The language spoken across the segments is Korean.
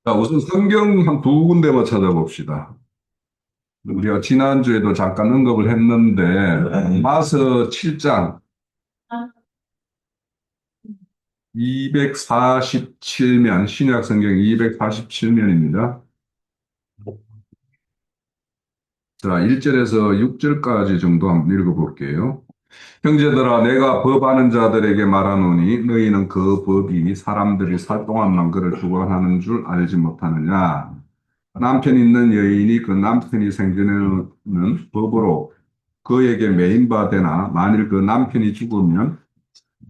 자, 우선 성경 한 두 군데만 찾아봅시다. 우리가 지난주에도 잠깐 언급을 했는데, 마서 7장 247면, 신약 성경 247면입니다. 자, 1절에서 6절까지 정도 한번 읽어볼게요. 형제들아, 내가 법하는 자들에게 말하노니, 너희는 그 법이 사람들이 살 동안만 그를 주관하는 줄 알지 못하느냐. 남편 있는 여인이 그 남편이 생전에는 법으로 그에게 매인바되나 만일 그 남편이 죽으면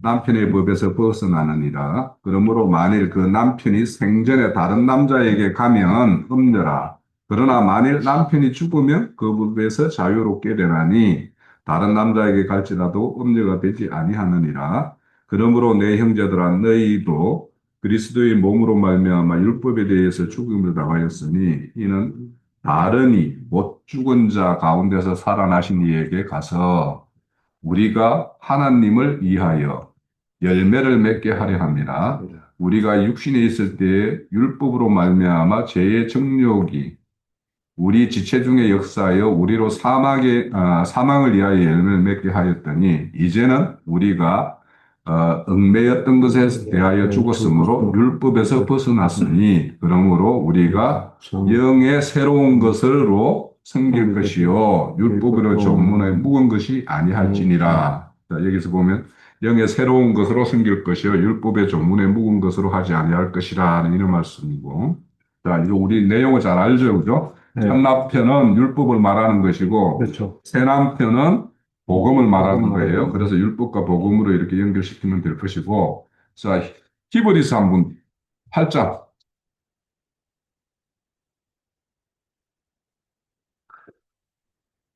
남편의 법에서 벗어나느니라. 그러므로 만일 그 남편이 생전에 다른 남자에게 가면 음녀라. 그러나 만일 남편이 죽으면 그 법에서 자유롭게 되나니 다른 남자에게 갈지라도 음녀가 되지 아니하느니라. 그러므로 내 형제들아 너희도 그리스도의 몸으로 말미암아 율법에 대해서 죽음을 당하였으니 이는 다른이 못 죽은 자 가운데서 살아나신 이에게 가서 우리가 하나님을 위하여 열매를 맺게 하려 합니다. 우리가 육신에 있을 때에 율법으로 말미암아 죄의 정욕이 우리 지체 중에 역사하여 우리로 사망을 위하여 열매를 맺게 하였더니 이제는 우리가 얽매였던 것에 대하여 죽었으므로 율법에서 벗어났으니 그러므로 우리가 영의 새로운 것으로 섬길 것이요 율법으로 전문에 묵은 것이 아니할지니라. 자, 여기서 보면 영의 새로운 것으로 섬길 것이요 율법의 전문에 묵은 것으로 하지 아니할 것이라 이런 말씀이고. 자, 이거 우리 내용을 잘 알죠, 그죠? 네, 참나편은 율법을 말하는 것이고 그렇죠. 세남편은 복음을 말하는 복음을 거예요. 말하는 그래서 율법과 복음으로 이렇게 연결시키면 될 것이고, 자, 히브리서 한번 8장,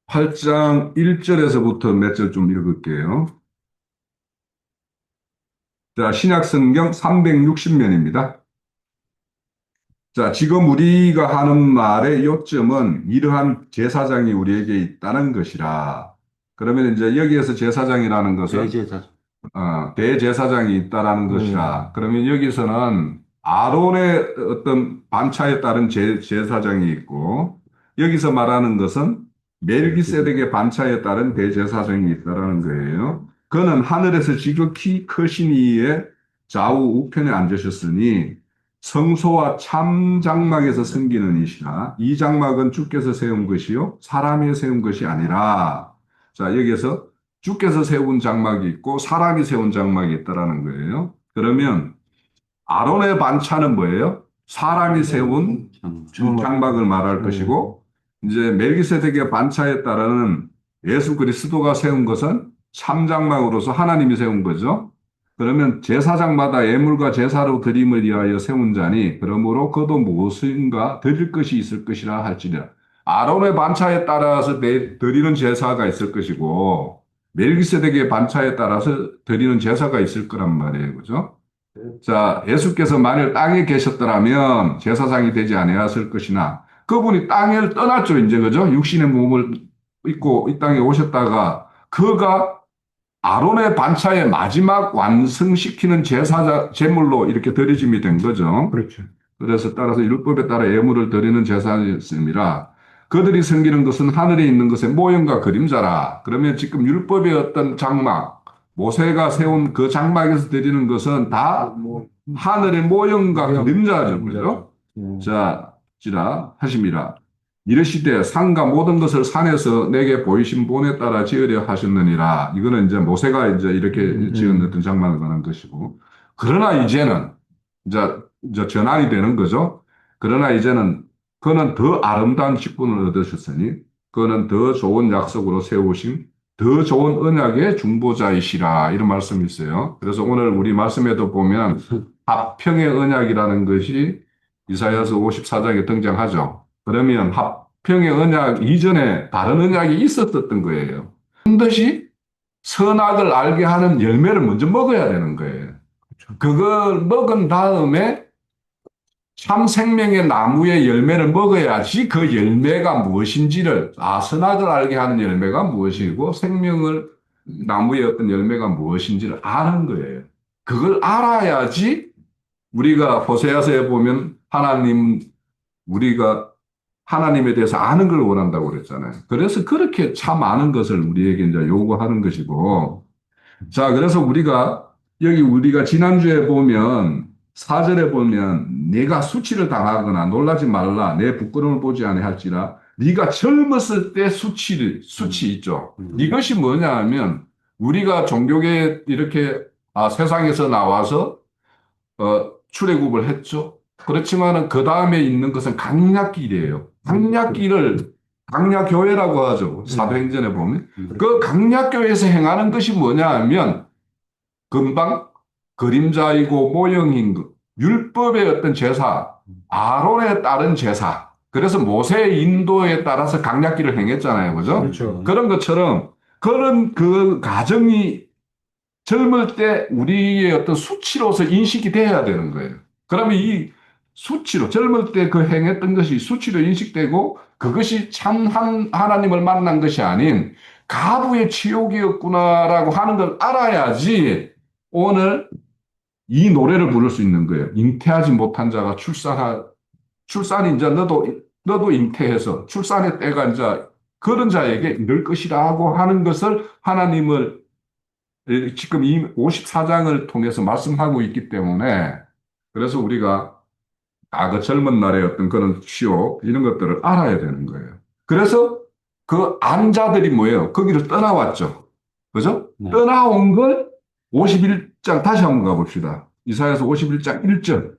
8장 1절에서부터 몇 절 좀 읽을게요. 자, 신약성경 360면입니다. 자, 지금 우리가 하는 말의 요점은 이러한 제사장이 우리에게 있다는 것이라. 그러면 이제 여기에서 제사장이라는 것은 대제사. 대제사장이 있다라는 것이라. 그러면 여기서는 아론의 어떤 반차에 따른 제사장이 있고, 여기서 말하는 것은 멜기세덱의 반차에 따른 대제사장이 있다라는 거예요. 그는 하늘에서 지극히 크신 이의 좌우 우편에 앉으셨으니 성소와 참 장막에서 섬기는 이시라. 이 장막은 주께서 세운 것이요 사람이 세운 것이 아니라. 자, 여기에서 주께서 세운 장막이 있고 사람이 세운 장막이 있다라는 거예요. 그러면 아론의 반차는 뭐예요? 사람이 세운 장막을 말할 것이고 이제 멜기세덱의 반차에 따르는 예수 그리스도가 세운 것은 참장막으로서 하나님이 세운 거죠. 그러면 제사장마다 예물과 제사로 드림을 위하여 세운 자니 그러므로 그도 무엇인가 드릴 것이 있을 것이라 할지니라. 아론의 반차에 따라서 드리는 제사가 있을 것이고 멜기세덱의 반차에 따라서 드리는 제사가 있을 거란 말이에요. 그죠? 자, 예수께서 만일 땅에 계셨더라면 제사장이 되지 아니하였을 것이나 그분이 땅을 떠났죠, 이제 그죠? 육신의 몸을 입고 이 땅에 오셨다가 그가 아론의 반차의 마지막 완성시키는 제물로 이렇게 드려짐이 된 거죠. 그렇죠. 그래서 따라서 율법에 따라 예물을 드리는 제사였습니다. 그들이 섬기는 것은 하늘에 있는 것의 모형과 그림자라. 그러면 지금 율법의 어떤 장막, 모세가 세운 그 장막에서 드리는 것은 다 하늘의 모형과 그림자죠. 그죠? 자, 지라 하심이라. 이르시되 산과 모든 것을 산에서 내게 보이신 본에 따라 지으려 하셨느니라. 이거는 이제 모세가 이제 이렇게 지은 어떤 장막을 말한 것이고. 그러나 이제는 이제 전환이 되는 거죠. 그러나 이제는 그는 더 아름다운 직분을 얻으셨으니 그는 더 좋은 약속으로 세우신 더 좋은 언약의 중보자이시라 이런 말씀이 있어요. 그래서 오늘 우리 말씀에도 보면 합평의 언약이라는 것이 이사야서 54장에 등장하죠. 그러면 합평의 언약 이전에 다른 언약이 있었던 거예요. 반드시 선악을 알게 하는 열매를 먼저 먹어야 되는 거예요. 그걸 먹은 다음에 참 생명의 나무의 열매를 먹어야지 그 열매가 무엇인지를, 선악을 알게 하는 열매가 무엇이고 생명을, 나무의 어떤 열매가 무엇인지를 아는 거예요. 그걸 알아야지 우리가 호세아서에 보면 하나님, 우리가 하나님에 대해서 아는 걸 원한다고 그랬잖아요. 그래서 그렇게 참 많은 것을 우리에게 이제 요구하는 것이고, 자, 그래서 우리가 지난주에 보면, 4절에 보면, 네가 수치를 당하거나 놀라지 말라, 내 부끄러움을 보지 아니할지라, 네가 젊었을 때 수치 있죠. 이것이 뭐냐 하면, 우리가 종교계 이렇게, 세상에서 나와서, 출애굽을 했죠. 그렇지만은 그 다음에 있는 것은 강약길이에요. 강약교회라고 하죠. 사도행전에 보면. 그 강약교회에서 행하는 것이 뭐냐 하면, 금방 그림자이고 모형인 것, 율법의 어떤 제사, 아론에 따른 제사. 그래서 모세의 인도에 따라서 강약기를 행했잖아요. 그죠? 그렇죠. 그런 것처럼 그런 그 가정이 젊을 때 우리의 어떤 수치로서 인식이 돼야 되는 거예요. 그러면 이 수치로, 젊을 때 그 행했던 것이 수치로 인식되고 그것이 참 하나님을 만난 것이 아닌 가부의 치욕이었구나라고 하는 걸 알아야지 오늘 이 노래를 부를 수 있는 거예요. 잉태하지 못한 자가 출산이 이제 너도 잉태해서 출산의 때가 이제 그런 자에게 이를 것이라고 하는 것을 하나님을 지금 이 54장을 통해서 말씀하고 있기 때문에 그래서 우리가 그 젊은 날의 어떤 그런 치욕 이런 것들을 알아야 되는 거예요. 그래서 그 안자들이 뭐예요? 거기를 떠나왔죠. 그죠? 네. 떠나온 걸 51장 다시 한번 가봅시다. 이사야서 51장 1절.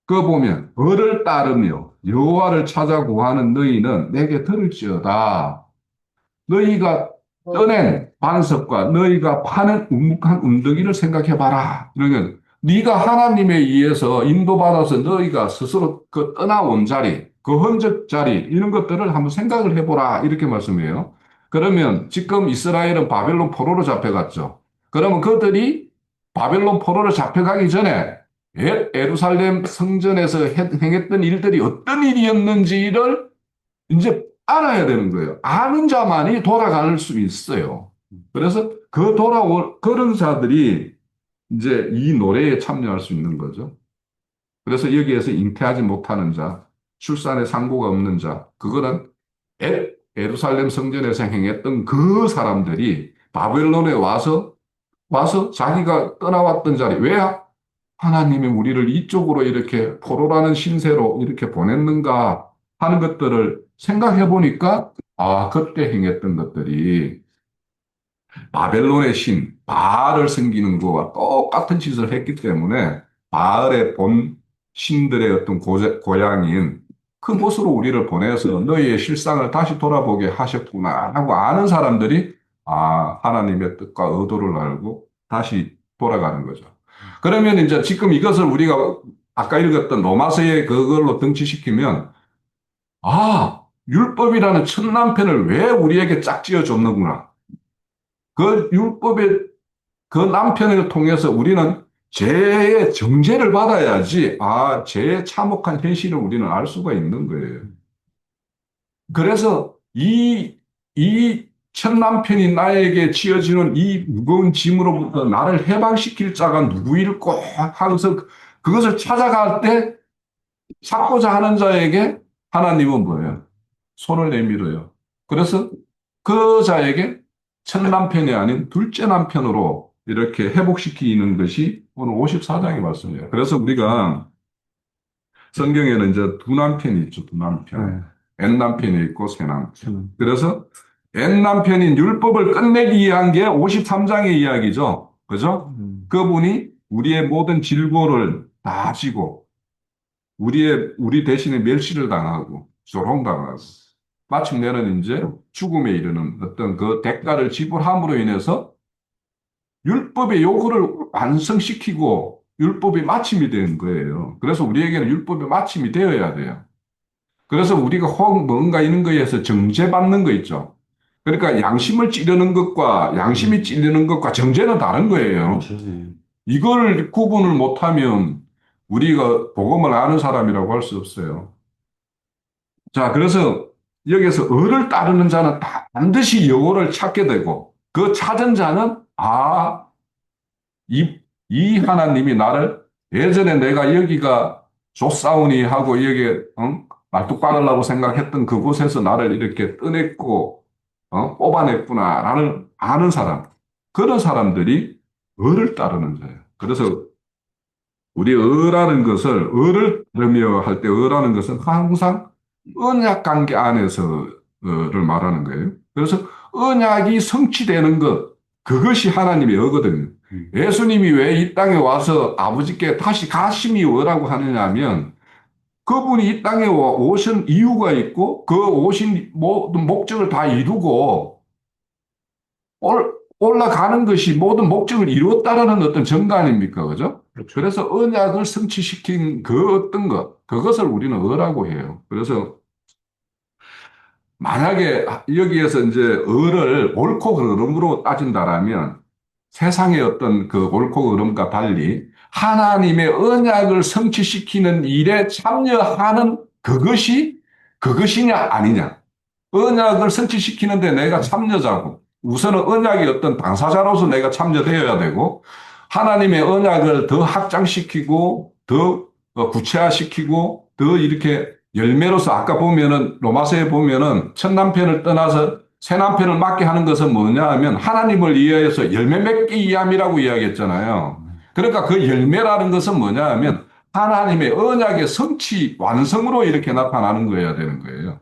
그거 보면 벌을 따르며 여호와를 찾아 구하는 너희는 내게 들을지어다. 너희가 떠낸 반석과 너희가 파는 우묵한 운덩이를 생각해봐라. 그러면 네가 하나님에 의해서 인도받아서 너희가 스스로 그 떠나온 자리, 그 흔적 자리 이런 것들을 한번 생각을 해보라. 이렇게 말씀해요. 그러면 지금 이스라엘은 바벨론 포로로 잡혀갔죠. 그러면 그들이 바벨론 포로로 잡혀가기 전에 예루살렘 성전에서 행했던 일들이 어떤 일이었는지를 이제 알아야 되는 거예요. 아는 자만이 돌아갈 수 있어요. 그래서 그런 자들이 이제 이 노래에 참여할 수 있는 거죠. 그래서 여기에서 잉태하지 못하는 자, 출산에 상고가 없는 자, 그거는 예루살렘 성전에서 행했던 그 사람들이 바벨론에 와서 자기가 떠나왔던 자리, 왜 하나님이 우리를 이쪽으로 이렇게 포로라는 신세로 이렇게 보냈는가 하는 것들을 생각해 보니까, 그때 행했던 것들이 바벨론의 신, 바알을 섬기는 거와 똑같은 짓을 했기 때문에 바알의 본 신들의 어떤 고향인 그곳으로 우리를 보내서 너희의 실상을 다시 돌아보게 하셨구나 하고 아는 사람들이 하나님의 뜻과 의도를 알고 다시 돌아가는 거죠. 그러면 이제 지금 이것을 우리가 아까 읽었던 로마서의 그걸로 등치시키면 율법이라는 천남편을 왜 우리에게 짝지어 줬는구나. 그 율법의 그 남편을 통해서 우리는 죄의 정죄를 받아야지, 죄의 참혹한 현실을 우리는 알 수가 있는 거예요. 그래서 이 첫 남편이 나에게 지어지는 이 무거운 짐으로부터 나를 해방시킬 자가 누구일까 하면서 그것을 찾아갈 때 찾고자 하는 자에게 하나님은 뭐예요? 손을 내밀어요. 그래서 그 자에게 첫 남편이 아닌 둘째 남편으로 이렇게 회복시키는 것이 오늘 54장의 말씀이에요. 그래서 우리가 성경에는 이제 두 남편이 있죠. 두 남편. 옛 남편이 있고 새 남편. 그래서 옛 남편인 율법을 끝내기 위한 게 53장의 이야기죠. 그죠? 그분이 우리의 모든 질고를 다 지고 우리 대신에 멸시를 당하고 조롱당하고 마침내는 이제 죽음에 이르는 어떤 그 대가를 지불함으로 인해서 율법의 요구를 완성시키고 율법의 마침이 된 거예요. 그래서 우리에게는 율법의 마침이 되어야 돼요. 그래서 우리가 혹 뭔가 이런 거에서 정죄받는 거 있죠. 그러니까 양심을 찌르는 것과 양심이 찔리는 것과 정죄는 다른 거예요. 그렇죠. 이걸 구분을 못하면 우리가 복음을 아는 사람이라고 할 수 없어요. 자, 그래서 여기서 을을 따르는 자는 반드시 여호와를 찾게 되고 그 찾은 자는 이 하나님이 나를 예전에 내가 여기가 조싸우니 하고 여기에 말뚝 박으려고 생각했던 그곳에서 나를 이렇게 떠냈고 뽑아냈구나라는 아는 사람, 그런 사람들이 을을 따르는 거예요. 그래서 우리 을라는 것을 을을 따르며 할 때 을라는 것은 항상 언약 관계 안에서를 말하는 거예요. 그래서 언약이 성취되는 것, 그것이 하나님의 어거든요. 예수님이 왜 이 땅에 와서 아버지께 다시 가심이 뭐라고 하느냐 하면 그분이 이 땅에 오신 이유가 있고 그 오신 모든 목적을 다 이루고 올라가는 것이 모든 목적을 이루었다라는 어떤 증거 아닙니까? 그죠? 그렇죠. 그래서 언약을 성취시킨 그 어떤 것, 그것을 우리는 어라고 해요. 그래서 만약에 여기에서 이제 을을 옳고 그름으로 따진다라면 세상의 어떤 그 옳고 그름과 달리 하나님의 언약을 성취시키는 일에 참여하는 그것이냐 아니냐. 언약을 성취시키는데 내가 참여자고 우선은 언약의 어떤 당사자로서 내가 참여되어야 되고 하나님의 언약을 더 확장시키고 더 구체화시키고 더 이렇게 열매로서 아까 보면은 로마서에 보면은 첫 남편을 떠나서 새 남편을 맡게 하는 것은 뭐냐 하면 하나님을 위하여서 열매 맺기 위함이라고 이야기했잖아요. 그러니까 그 열매라는 것은 뭐냐 하면 하나님의 언약의 성취 완성으로 이렇게 나타나는 거여야 되는 거예요.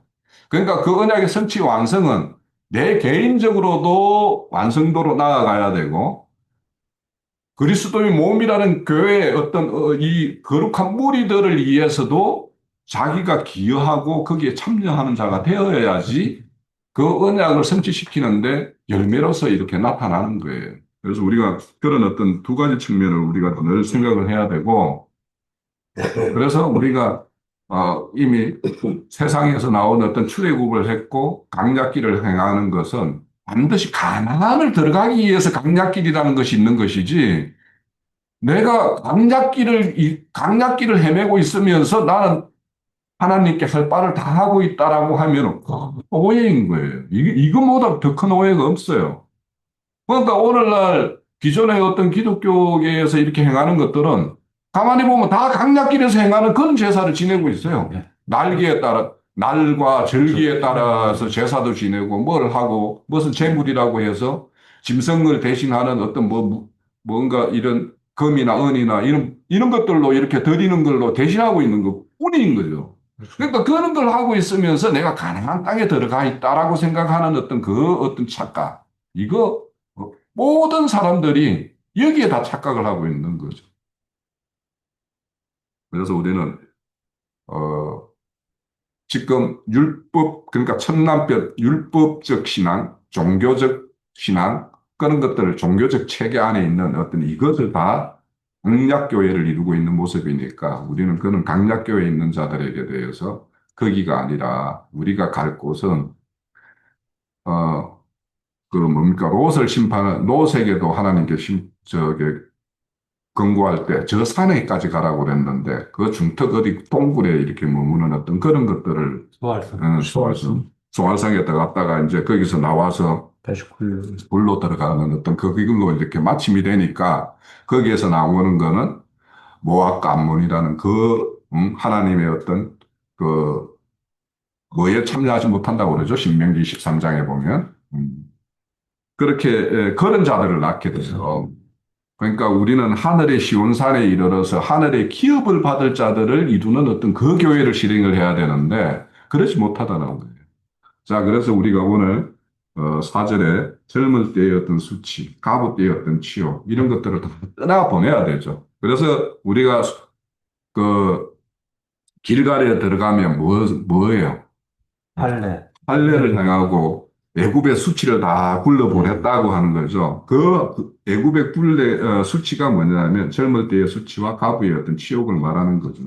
그러니까 그 언약의 성취 완성은 내 개인적으로도 완성도로 나아가야 되고 그리스도의 몸이라는 교회의 어떤 이 거룩한 무리들을 위해서도 자기가 기여하고 거기에 참여하는 자가 되어야지 그 언약을 성취시키는데 열매로서 이렇게 나타나는 거예요. 그래서 우리가 그런 어떤 두 가지 측면을 우리가 늘 생각을 해야 되고 그래서 우리가 이미 세상에서 나온 어떤 출애굽을 했고 강약길을 행하는 것은 반드시 가나안을 들어가기 위해서 강약길이라는 것이 있는 것이지 내가 강약길을 헤매고 있으면서 나는 하나님께 할 바를 다 하고 있다라고 하면 오해인 거예요. 이거보다 더 큰 오해가 없어요. 그러니까 오늘날 기존의 어떤 기독교계에서 이렇게 행하는 것들은 가만히 보면 다 강약길에서 행하는 그런 제사를 지내고 있어요. 날기에 따라, 날과 절기에 따라서 제사도 지내고 뭘 하고 무슨 제물이라고 해서 짐승을 대신하는 어떤 뭔가 이런 금이나 은이나 이런 것들로 이렇게 드리는 걸로 대신하고 있는 것 뿐인 거죠. 그러니까 그런 걸 하고 있으면서 내가 가나안 땅에 들어가 있다라고 생각하는 어떤 그 어떤 착각. 이거 모든 사람들이 여기에 다 착각을 하고 있는 거죠. 그래서 우리는 어, 지금 그러니까 천남별 율법적 신앙, 종교적 신앙 그런 것들을 종교적 체계 안에 있는 어떤 이것을 다 강약교회를 이루고 있는 모습이니까 우리는 그런 강약교회에 있는 자들에게 대해서 거기가 아니라 우리가 갈 곳은 그 뭡니까 롯을 심판한 롯에게도 하나님께 저게 권고할 때 저 산에까지 가라고 그랬는데 그 중턱 어디 동굴에 이렇게 머무는 어떤 그런 것들을 소활성에 들어갔다가 이제 거기서 나와서 다시 굴. 불로 들어가는 어떤 그걸로 이렇게 마침이 되니까 거기에서 나오는 거는 모압과 암몬이라는 하나님의 어떤 그 뭐에 참여하지 못한다고 그러죠. 신명기 13장에 보면 그렇게 그런 자들을 낳게 돼서 그러니까 우리는 하늘의 시온산에 이르러서 하늘의 기업을 받을 자들을 이루는 어떤 그 교회를 실행을 해야 되는데 그렇지 못하다는 거예요. 자, 그래서 우리가 오늘 4절에 젊을 때의 어떤 수치, 갑옷 때의 어떤 치욕 이런 것들을 다 떠나보내야 되죠. 그래서 우리가 그 길갈에 들어가면 뭐예요? 할례. 할례를 행하고 애굽의 수치를 다 굴러보냈다고 하는 거죠. 그 애굽의 수치가 뭐냐면 젊을 때의 수치와 가부의 어떤 치욕을 말하는 거죠.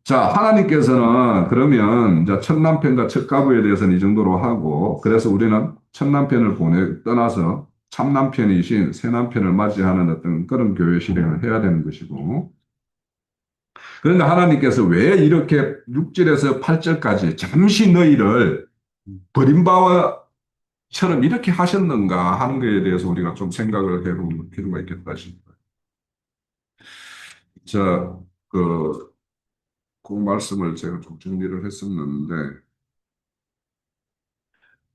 자, 하나님께서는 그러면 이제 첫 남편과 첫 가부에 대해서는 이 정도로 하고 그래서 우리는 첫 남편을 떠나서 참 남편이신 새 남편을 맞이하는 어떤 그런 교회 실행을 해야 되는 것이고 그런데 하나님께서 왜 이렇게 6절에서 8절까지 잠시 너희를 버림바와처럼 이렇게 하셨는가 하는 것에 대해서 우리가 좀 생각을 해볼 필요가 있겠다 싶어요. 자, 그 그 말씀을 제가 좀 정리를 했었는데,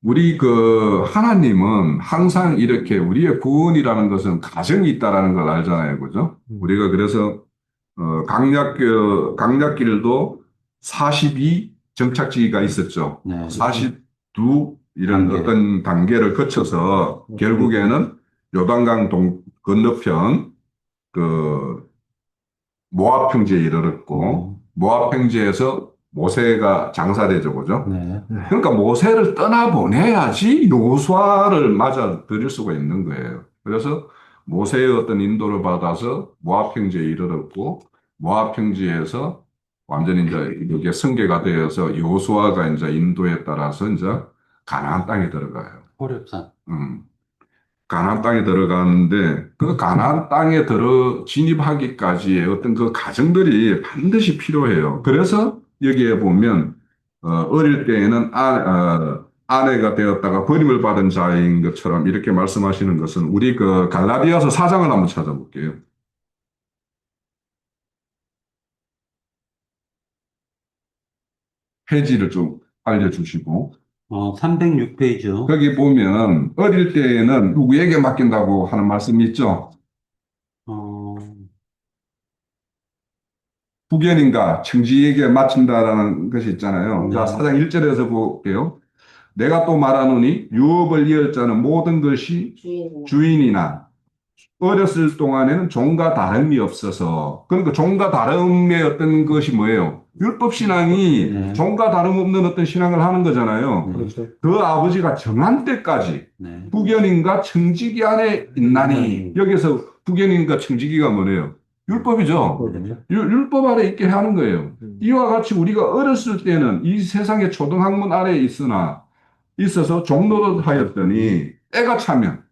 우리 그 하나님은 항상 이렇게 우리의 구원이라는 것은 가정이 있다라는 걸 알잖아요. 그죠? 우리가 그래서 강약길도 42 정착지가 있었죠. 네. 42 이런 단계. 어떤 단계를 거쳐서 결국에는 요단강 건너편 그 모압 평지에 이르렀고 음. 모압 평지에서 모세가 장사되죠. 그죠? 네. 그러니까 모세를 떠나보내야지 요수아를 맞아들일 수가 있는 거예요. 그래서 모세의 어떤 인도를 받아서 모압 평지에 이르렀고 모압 평지에서 완전히 이제 이게 승계가 되어서 요수아가 이제 인도에 따라서 이제 가나안 땅에 들어가요. 호reb산. 음. 가나안 땅에 들어가는데 그 가나안 땅에 진입하기까지의 어떤 그 과정들이 반드시 필요해요. 그래서 여기에 보면 어릴 때에는 아내가 되었다가 버림을 받은 자인 것처럼 이렇게 말씀하시는 것은 우리 그 갈라디아서 4장을 한번 찾아볼게요. 해지를 좀 알려주시고 306페이지요. 거기 보면 어릴 때에는 누구에게 맡긴다고 하는 말씀이 있죠. 어, 후견인과 청지에게 맡긴다라는 것이 있잖아요. 자, 네. 4장 1절에서 볼게요. 내가 또 말하노니 유업을 이을 자는 모든 것이 주인이나 어렸을 동안에는 종과 다름이 없어서 그러니까 종과 다름의 어떤 것이 뭐예요? 율법 신앙이 네. 종과 다름없는 어떤 신앙을 하는 거잖아요. 그렇죠. 그 아버지가 정한 때까지 네. 후견인과 청지기 안에 있나니 여기서 후견인과 청지기가 뭐예요? 율법이죠. 네. 율법 아래 있게 하는 거예요. 이와 같이 우리가 어렸을 때는 이 세상의 초등학문 아래에 있어서 종로를 하였더니 때가 차면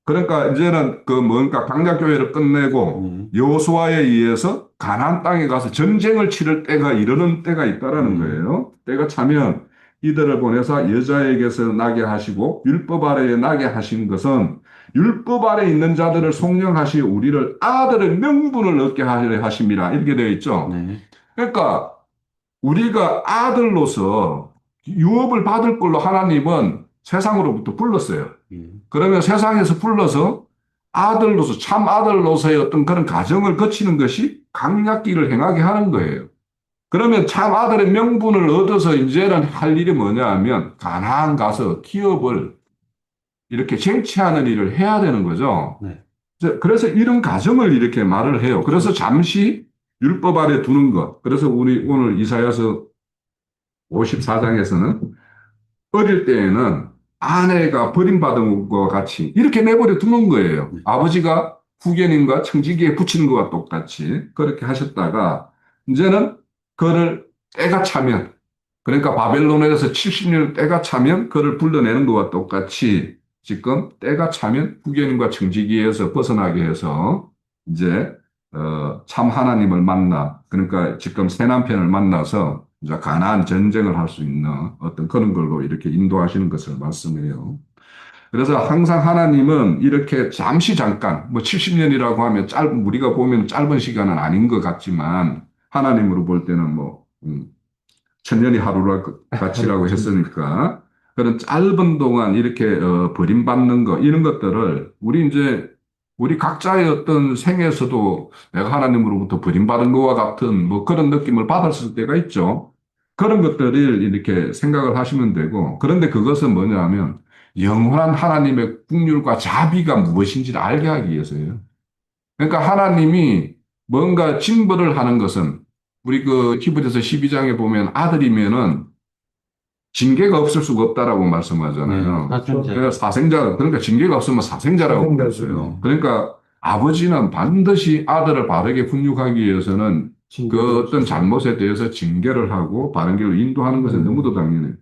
그러니까 이제는 그 뭔가 강약교회를 끝내고 여호수아에 의해서 가나안 땅에 가서 전쟁을 치를 때가 이르는 때가 있다라는 거예요. 때가 차면 이들을 보내서 여자에게서 나게 하시고 율법 아래에 나게 하신 것은 율법 아래 있는 자들을 속량하시 우리를 아들의 명분을 얻게 하려 하심이라 이렇게 되어 있죠. 네. 그러니까 우리가 아들로서 유업을 받을 걸로 하나님은 세상으로부터 불렀어요. 그러면 세상에서 불러서 아들로서, 참 아들로서의 어떤 그런 가정을 거치는 것이 강약기를 행하게 하는 거예요. 그러면 참 아들의 명분을 얻어서 이제는 할 일이 뭐냐 하면 가나안 가서 기업을 이렇게 쟁취하는 일을 해야 되는 거죠. 네. 그래서 이런 가정을 이렇게 말을 해요. 그래서 잠시 율법 아래 두는 것. 그래서 우리 오늘 이사야서 54장에서는 어릴 때에는 아내가 버림받은 것과 같이 이렇게 내버려 두는 거예요. 아버지가 후견인과 청지기에 붙이는 것과 똑같이 그렇게 하셨다가 이제는 그를 때가 차면 그러니까 바벨론에서 70년 때가 차면 그를 불러내는 것과 똑같이 지금 때가 차면 후견인과 청지기에서 벗어나게 해서 이제 참 하나님을 만나 그러니까 지금 새 남편을 만나서 이제 가나안 전쟁을 할 수 있는 어떤 그런 걸로 이렇게 인도하시는 것을 말씀해요. 그래서 항상 하나님은 이렇게 잠시 잠깐 뭐 70년이라고 하면 우리가 보면 짧은 시간은 아닌 것 같지만 하나님으로 볼 때는 뭐 천년이 하루라 같이라고 했으니까 그런 짧은 동안 이렇게 버림받는 거 이런 것들을 우리 각자의 어떤 생에서도 내가 하나님으로부터 버림받은 것과 같은 뭐 그런 느낌을 받았을 때가 있죠. 그런 것들을 이렇게 생각을 하시면 되고 그런데 그것은 뭐냐 하면 영원한 하나님의 국률과 자비가 무엇인지를 알게 하기 위해서예요. 그러니까 하나님이 뭔가 징벌을 하는 것은 우리 그 히브리서 12장에 보면 아들이면은 징계가 없을 수가 없다라고 말씀하잖아요. 사천제. 그러니까 사생자, 그러니까 징계가 없으면 사생자라고 그랬어요. 그러니까 아버지는 반드시 아들을 바르게 훈육하기 위해서는 그 어떤 잘못에 대해서 징계를 하고 바른 길로 인도하는 것은 너무도 당연해요.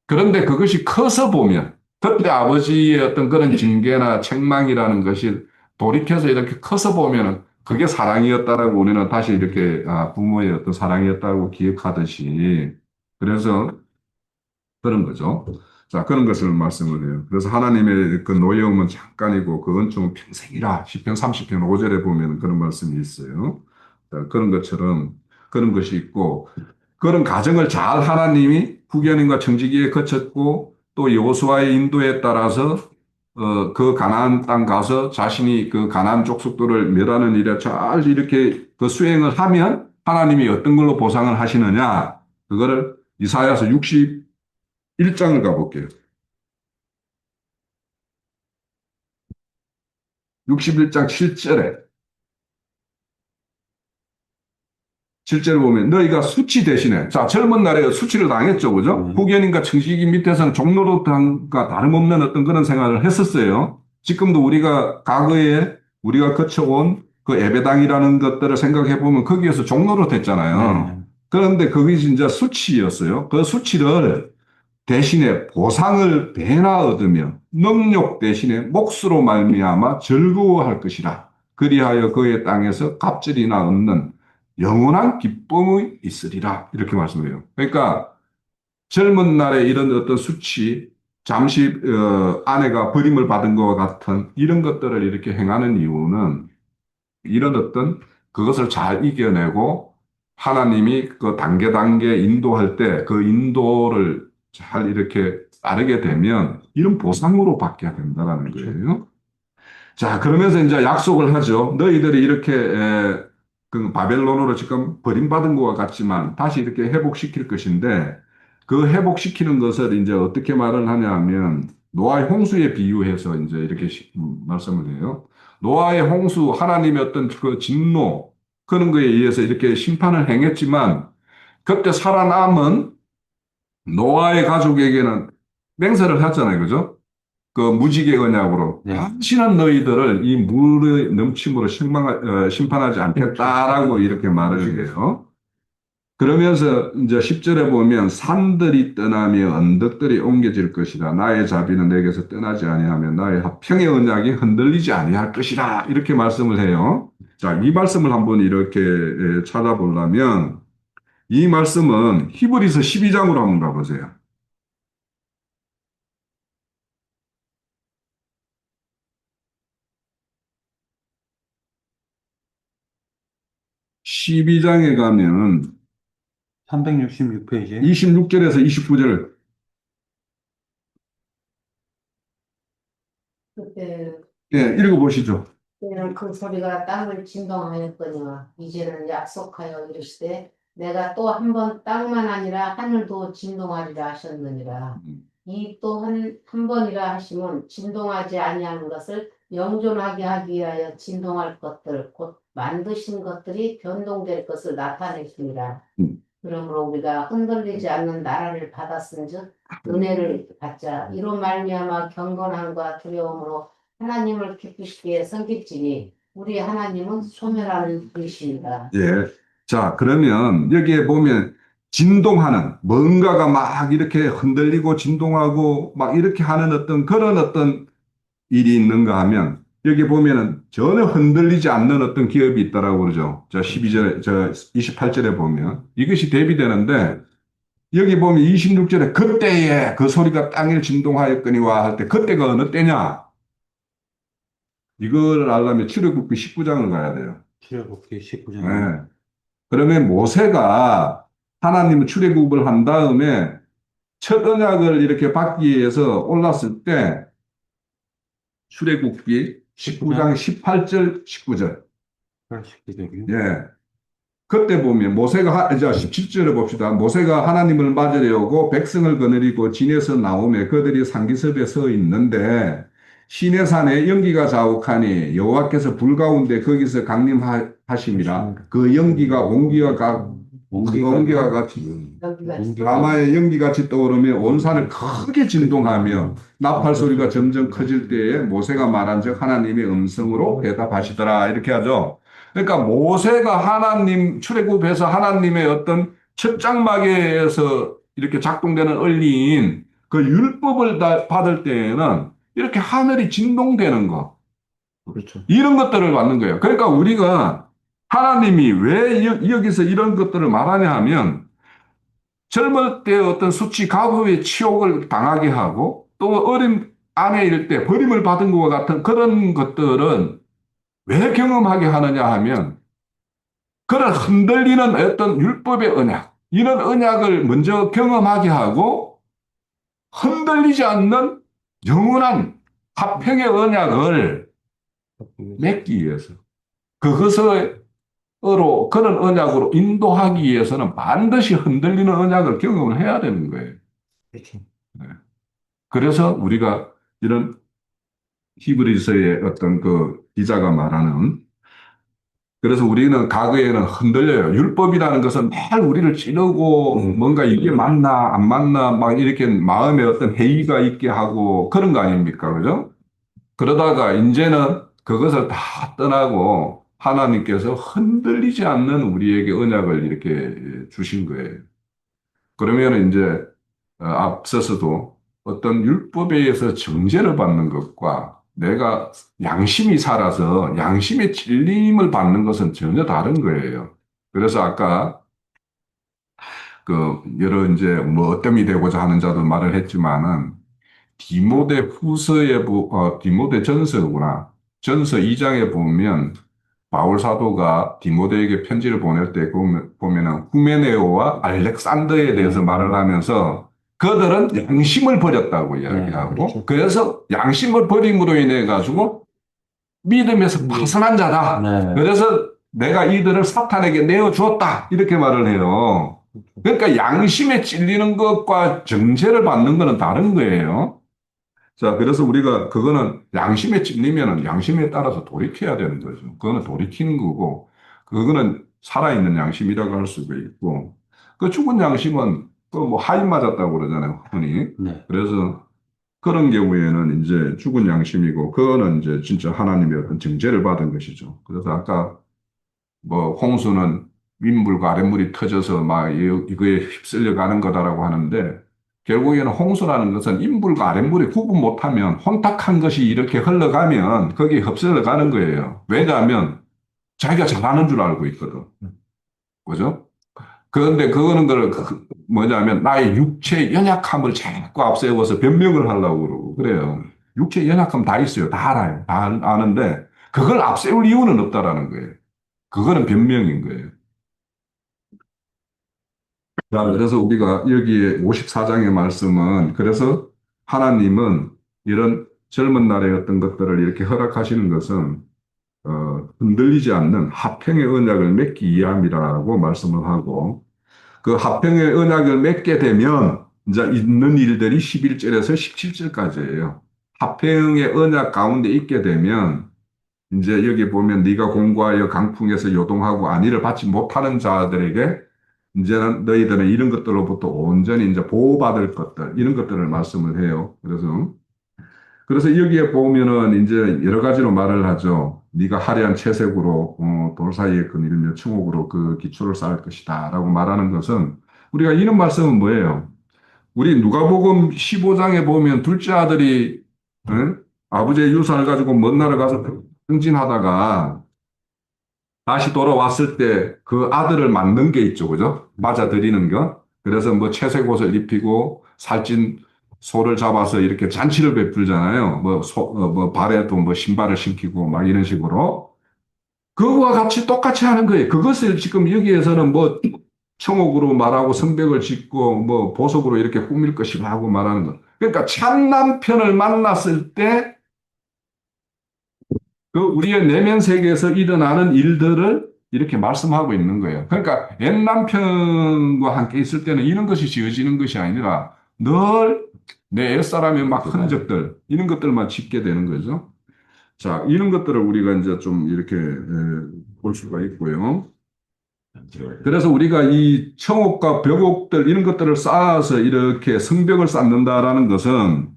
그런데 그것이 커서 보면 그때 아버지의 어떤 그런 징계나 책망이라는 것이 돌이켜서 이렇게 커서 보면은 그게 사랑이었다라고 우리는 다시 이렇게 부모의 어떤 사랑이었다고 기억하듯이 그래서 그런 거죠. 자, 그런 것을 말씀을 해요. 그래서 하나님의 그 노여움은 잠깐이고 그 은총은 평생이라. 시편 30편 5절에 보면 그런 말씀이 있어요. 자, 그런 것처럼 그런 것이 있고 그런 과정을 잘 하나님이 후견인과 청지기에 거쳤고 또 여호수아의 인도에 따라서 그 가나안 땅 가서 자신이 그 가나안 족속들을 멸하는 일에 잘 이렇게 그 수행을 하면 하나님이 어떤 걸로 보상을 하시느냐 그거를 이사야서 61장을 가볼게요. 61장 7절에 7절에 보면 너희가 수치 대신에 자 젊은 날에 수치를 당했죠 그죠? 후견인과 청지기 밑에서는 종로릇과 다름없는 어떤 그런 생활을 했었어요. 지금도 우리가 과거에 우리가 거쳐온 그 예배당이라는 것들을 생각해 보면 거기에서 종로릇 했잖아요. 네. 그런데 그게 진짜 수치였어요. 그 수치를 대신에 보상을 배나 얻으며 능욕 대신에 몫으로 말미암아 즐거워할 것이라. 그리하여 그의 땅에서 갑절이나 얻는 영원한 기쁨이 있으리라. 이렇게 말씀해요. 그러니까 젊은 날에 이런 어떤 수치, 잠시 아내가 버림을 받은 것과 같은 이런 것들을 이렇게 행하는 이유는 이런 어떤 그것을 잘 이겨내고 하나님이 그 단계 단계 인도할 때 그 인도를 잘 이렇게 따르게 되면 이런 보상으로 받게 된다는 거예요. 자, 그러면서 이제 약속을 하죠. 너희들이 이렇게 그 바벨론으로 지금 버림받은 것과 같지만 다시 이렇게 회복시킬 것인데 그 회복시키는 것을 이제 어떻게 말을 하냐 하면 노아의 홍수에 비유해서 이제 이렇게 말씀을 해요. 노아의 홍수, 하나님의 어떤 그 진노, 그런 거에 의해서 이렇게 심판을 행했지만 그때 살아남은 노아의 가족에게는 맹세를 했잖아요. 그죠? 그 무지개 언약으로 네. 다시는 너희들을 이 물의 넘침으로 심판하지 않겠다라고 이렇게 말을 해요. 그러면서 이제 10절에 보면 산들이 떠나며 언덕들이 옮겨질 것이다. 나의 자비는 내게서 떠나지 아니하며 나의 화평의 언약이 흔들리지 아니할 것이다. 이렇게 말씀을 해요. 자, 이 말씀을 한번 이렇게 찾아보려면 이 말씀은 히브리서 12장으로 한번 가보세요. 12장에 가면 366페이지. 26절에서 29절 그때 예, 읽어보시죠. 그때는 그 소리가 땅을 진동하였거니와 이제는 약속하여 이르시되 내가 또 한 번 땅만 아니라 하늘도 진동하리라 하셨느니라. 이 또 한 번이라 하시면 진동하지 아니하는 것을 영존하게 하기 위하여 진동할 것들 곧 만드신 것들이 변동될 것을 나타내시니라. 그러므로 우리가 흔들리지 않는 나라를 받았은즉 은혜를 받자. 이로 말미암아 경건함과 두려움으로 하나님을 기쁘시게 섬길지니 우리 하나님은 소멸하는 분이십니다. 예. 자, 그러면 여기에 보면 진동하는 뭔가가 막 이렇게 흔들리고 진동하고 막 이렇게 하는 어떤 그런 어떤 일이 있는가 하면 여기 보면은 전혀 흔들리지 않는 어떤 기업이 있다라고 그러죠. 저 12절, 저 28절에 보면 이것이 대비되는데 여기 보면 26절에 그때에 그 소리가 땅을 진동하였거니와 할 때 그때가 어느 때냐? 이걸 알려면 출애굽기 19장을 가야 돼요. 출애굽기 19장. 네. 그러면 모세가 하나님 출애굽을 한 다음에 첫 언약을 이렇게 받기 위해서 올랐을 때 출애굽기 19장 18절 19절 19장이요. 예. 그때 보면 모세가 이제 17절에 봅시다. 모세가 하나님을 맞으려고 백성을 거느리고 진에서 나오매 그들이 상기섭에 서 있는데 시내산에 연기가 자욱하니 여호와께서 불 가운데 거기서 강림하심이라 그 연기가 온기와 같이 라마의 연기같이 떠오르며 온 산을 크게 진동하며 나팔 소리가 점점 커질 때에 모세가 말한즉 하나님의 음성으로 대답하시더라 이렇게 하죠. 그러니까 모세가 하나님 출애굽해서 하나님의 어떤 첫 장막에서 이렇게 작동되는 언리인 그 율법을 받을 때에는 이렇게 하늘이 진동되는 거 그렇죠. 이런 것들을 받는 거예요. 그러니까 우리가 하나님이 왜 여기서 이런 것들을 말하냐 하면 젊을 때 어떤 수치 가부의 치욕을 당하게 하고 또 어린 아내일 때 버림을 받은 것과 같은 그런 것들은 왜 경험하게 하느냐 하면 그런 흔들리는 어떤 율법의 언약, 이런 언약을 먼저 경험하게 하고 흔들리지 않는 영원한 화평의 언약을 맺기 위해서 그것으로 그런 언약으로 인도하기 위해서는 반드시 흔들리는 언약을 경험을 해야 되는 거예요. 그렇죠. 네. 그래서 우리가 이런 히브리서의 어떤 그 기자가 말하는 그래서 우리는 과거에는 흔들려요. 율법이라는 것은 매일 우리를 찌르고 뭔가 이게 맞나 안 맞나 막 이렇게 마음에 어떤 회의가 있게 하고 그런 거 아닙니까? 그죠? 그러다가 이제는 그것을 다 떠나고 하나님께서 흔들리지 않는 우리에게 언약을 이렇게 주신 거예요. 그러면 이제 앞서서도 어떤 율법에 의해서 정죄를 받는 것과 내가 양심이 살아서 양심의 찔림을 받는 것은 전혀 다른 거예요. 그래서 아까 그 여러 이제 뭐 어뜸이 되고자 하는 자도 말을 했지만은 디모데 전서구나. 전서 2장에 보면 바울 사도가 디모데에게 편지를 보낼 때 보면은 후메네오와 알렉산더에 대해서 말을 하면서 그들은 양심을 버렸다고 이야기하고 그렇죠. 그래서 양심을 버림으로 인해 가지고 믿음에서 파선한 자다. 네. 그래서 내가 이들을 사탄에게 내어 주었다. 이렇게 말을 해요. 그러니까 양심에 찔리는 것과 정죄를 받는 것은 다른 거예요. 자, 그래서 우리가 그거는 양심에 찔리면은 양심에 따라서 돌이켜야 되는 거죠. 그거는 돌이키는 거고, 그거는 살아있는 양심이라고 할 수가 있고, 그 죽은 양심은 그 뭐 하인 맞았다고 그러잖아요, 흔히. 네. 그래서 그런 경우에는 이제 죽은 양심이고, 그거는 이제 진짜 하나님의 어떤 정죄를 받은 것이죠. 그래서 아까 뭐 홍수는 윗물과 아랫물이 터져서 막 이거에 휩쓸려 가는 거다라고 하는데 결국에는 홍수라는 것은 윗물과 아랫물이 구분 못하면 혼탁한 것이 이렇게 흘러가면 거기에 흡수려 가는 거예요. 왜냐하면 자기가 잘하는 줄 알고 있거든. 그죠? 그런데 그거는 뭐냐면 나의 육체의 연약함을 자꾸 앞세워서 변명을 하려고 그러고 그래요. 육체의 연약함 다 있어요. 다 알아요. 다 아는데 그걸 앞세울 이유는 없다라는 거예요. 그거는 변명인 거예요. 자, 그래서 우리가 여기에 54장의 말씀은 그래서 하나님은 이런 젊은 날의 어떤 것들을 이렇게 허락하시는 것은 흔들리지 않는 화평의 언약을 맺기 위함이라고 말씀을 하고 그 화평의 언약을 맺게 되면 이제 있는 일들이 11절에서 17절까지예요. 화평의 언약 가운데 있게 되면 이제 여기 보면 네가 공고하여 강풍에서 요동하고 안위를 받지 못하는 자들에게 이제는 너희들은 이런 것들로부터 온전히 이제 보호받을 것들 이런 것들을 말씀을 해요. 그래서 여기에 보면은 이제 여러 가지로 말을 하죠. 네가 화려한 채색으로 돌 사이에 거닐며 청옥으로 그 기초를 쌓을 것이다라고 말하는 것은 우리가 이런 말씀은 뭐예요? 우리 누가복음 15장에 보면 둘째 아들이 응? 아버지의 유산을 가지고 먼 나라 가서 승진하다가 다시 돌아왔을 때 그 아들을 맞는 게 있죠, 그죠? 맞아들이는 거. 그래서 뭐 채색 옷을 입히고 살찐 소를 잡아서 이렇게 잔치를 베풀잖아요. 뭐 발에도 뭐 신발을 신기고 막 이런 식으로. 그거와 같이 똑같이 하는 거예요. 그것을 지금 여기에서는 뭐 청옥으로 말하고 성벽을 짓고 뭐 보석으로 이렇게 꾸밀 것이라 하고 말하는 거. 그러니까 참 남편을 만났을 때 그 우리의 내면 세계에서 일어나는 일들을 이렇게 말씀하고 있는 거예요. 그러니까 옛 남편과 함께 있을 때는 이런 것이 지어지는 것이 아니라 늘 내 옛사람의 막 흔적들, 이런 것들만 짓게 되는 거죠. 자, 이런 것들을 우리가 이제 좀 이렇게 볼 수가 있고요. 그래서 우리가 이 청옥과 벽옥들 이런 것들을 쌓아서 이렇게 성벽을 쌓는다라는 것은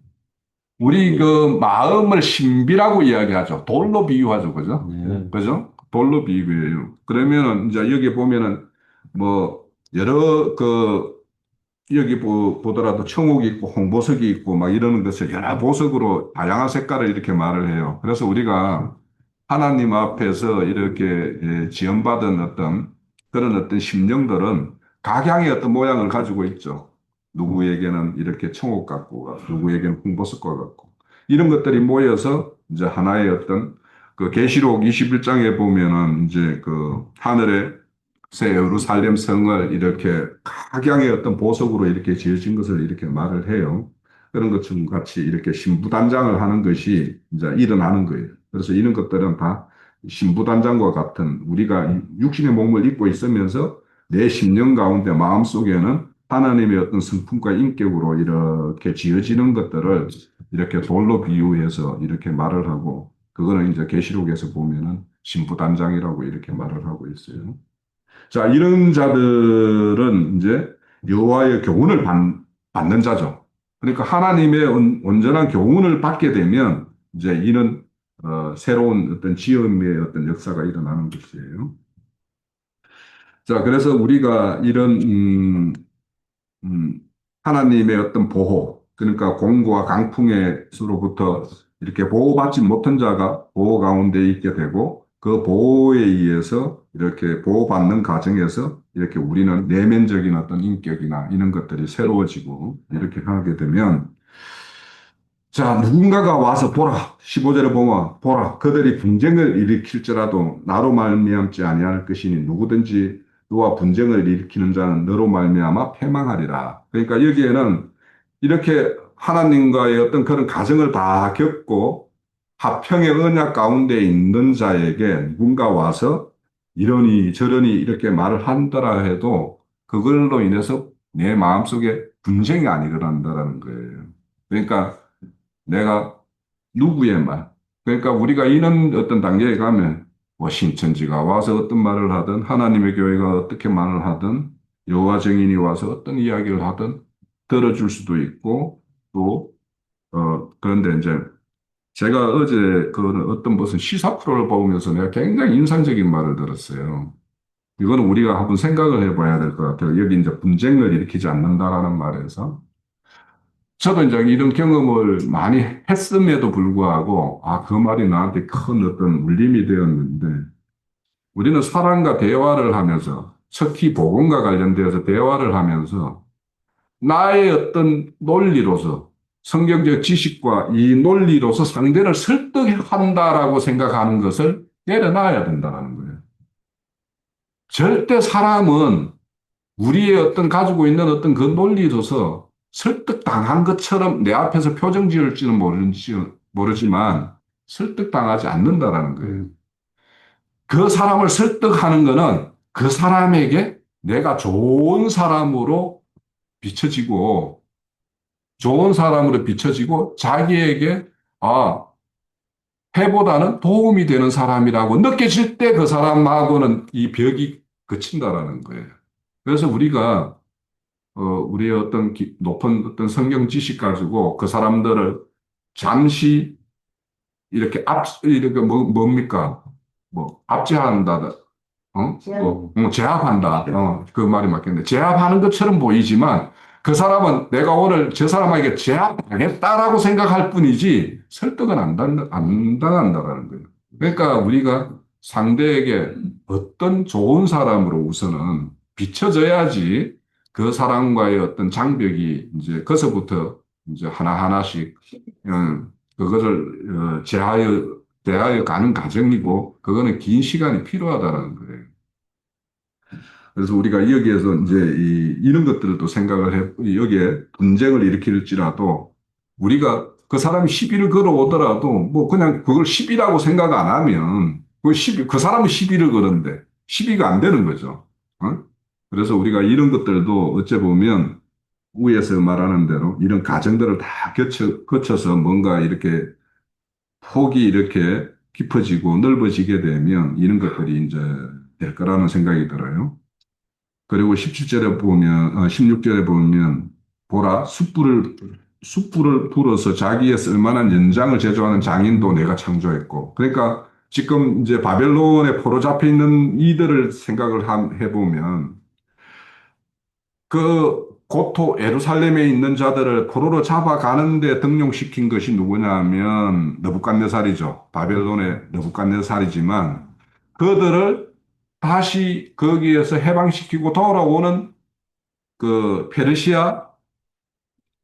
우리 그 마음을 신비라고 이야기하죠. 돌로 비유하죠. 그죠? 그죠? 돌로 비유해요. 그러면은 이제 여기 보면은 뭐 여러 여기 보더라도 청옥이 있고 홍보석이 있고 막 이러는 것을 여러 보석으로 다양한 색깔을 이렇게 말을 해요. 그래서 우리가 하나님 앞에서 이렇게 지원받은 어떤 그런 어떤 심령들은 각양의 어떤 모양을 가지고 있죠. 누구에게는 이렇게 청옥 같고, 누구에게는 홍보석과 같고, 이런 것들이 모여서 이제 하나의 어떤 그 계시록 21장에 보면은 이제 그 하늘에 새 예루살렘 성을 이렇게 각양의 어떤 보석으로 이렇게 지어진 것을 이렇게 말을 해요. 그런 것처럼 같이 이렇게 신부단장을 하는 것이 이제 일어나는 거예요. 그래서 이런 것들은 다 신부단장과 같은 우리가 육신의 몸을 입고 있으면서 내 심령 가운데 마음속에는 하나님의 어떤 성품과 인격으로 이렇게 지어지는 것들을 이렇게 돌로 비유해서 이렇게 말을 하고 그거는 이제 계시록에서 보면은 신부단장이라고 이렇게 말을 하고 있어요. 자, 이런 자들은 이제 여호와의 교훈을 받는 자죠. 그러니까 하나님의 온전한 교훈을 받게 되면 이제 이런 새로운 어떤 지음의 어떤 역사가 일어나는 것이에요. 자, 그래서 우리가 이런 음, 하나님의 어떤 보호, 그러니까 공고와 강풍에서로부터 이렇게 보호받지 못한 자가 보호 가운데 있게 되고 그 보호에 의해서 이렇게 보호받는 과정에서 이렇게 우리는 내면적인 어떤 인격이나 이런 것들이 새로워지고 이렇게 하게 되면 자, 누군가가 와서 보라. 15절에 보면 보라. 그들이 분쟁을 일으킬지라도 나로 말미암지 아니할 것이니 누구든지 너와 분쟁을 일으키는 자는 너로 말미암아 패망하리라. 그러니까 여기에는 이렇게 하나님과의 어떤 그런 과정을 다 겪고 화평의 언약 가운데 있는 자에게 누군가 와서 이러니 저러니 이렇게 말을 한다라 해도 그걸로 인해서 내 마음속에 분쟁이 안 일어난다라는 거예요. 그러니까 내가 누구의 말. 그러니까 우리가 이런 어떤 단계에 가면 뭐 신천지가 와서 어떤 말을 하든 하나님의 교회가 어떻게 말을 하든 여호와 증인이 와서 어떤 이야기를 하든 들어줄 수도 있고 또 그런데 이제 제가 어제 그 어떤 무슨 시사 프로를 보면서 내가 굉장히 인상적인 말을 들었어요. 이거는 우리가 한번 생각을 해봐야 될 것 같아요. 여기 이제 분쟁을 일으키지 않는다라는 말에서 저도 이제 이런 경험을 많이 했음에도 불구하고, 아, 그 말이 나한테 큰 어떤 울림이 되었는데, 우리는 사람과 대화를 하면서, 특히 복음과 관련되어서 대화를 하면서, 나의 어떤 논리로서, 성경적 지식과 이 논리로서 상대를 설득한다라고 생각하는 것을 내려놔야 된다는 거예요. 절대 사람은 우리의 어떤 가지고 있는 어떤 그 논리로서 설득당한 것처럼 내 앞에서 표정 지을지는 모르지만 설득당하지 않는다라는 거예요. 그 사람을 설득하는 거는 그 사람에게 내가 좋은 사람으로 비춰지고 자기에게 아, 해보다는 도움이 되는 사람이라고 느껴질 때 그 사람하고는 이 벽이 그친다라는 거예요. 그래서 우리가 우리의 어떤 높은 어떤 성경 지식 가지고 그 사람들을 잠시 이렇게 이렇게 뭡니까? 뭐, 압제한다, 제압한다. 그 말이 맞겠네. 제압하는 것처럼 보이지만 그 사람은 내가 오늘 저 사람에게 제압하겠다라고 생각할 뿐이지 설득은 안 당한다라는 거예요. 그러니까 우리가 상대에게 어떤 좋은 사람으로 우선은 비춰져야지 그 사람과의 어떤 장벽이 이제 거기서부터 이제 하나하나씩 그거를 대하여 가는 과정이고 그거는 긴 시간이 필요하다는 거예요. 그래서 우리가 여기에서 이제 이런 것들을 또 생각을 여기에 분쟁을 일으킬지라도 우리가 그 사람이 시비를 걸어오더라도 뭐 그냥 그걸 시비라고 생각 안 하면 그 사람은 시비를 거는데 시비가 안 되는 거죠. 그래서 우리가 이런 것들도 어째 보면 위에서 말하는 대로 이런 과정들을 다 거쳐서 뭔가 이렇게 폭이 이렇게 깊어지고 넓어지게 되면 이런 것들이 이제 될 거라는 생각이 들어요. 그리고 17절에 보면, 16절에 보면, 보라, 숯불을 불어서 자기의 쓸만한 연장을 제조하는 장인도 내가 창조했고. 그러니까 지금 이제 바벨론에 포로 잡혀 있는 이들을 생각을 해보면, 그 예루살렘에 있는 자들을 포로로 잡아가는데 등용시킨 것이 누구냐면 느부갓네살이죠. 바벨론의 느부갓네살이지만 그들을 다시 거기에서 해방시키고 돌아오는 그 페르시아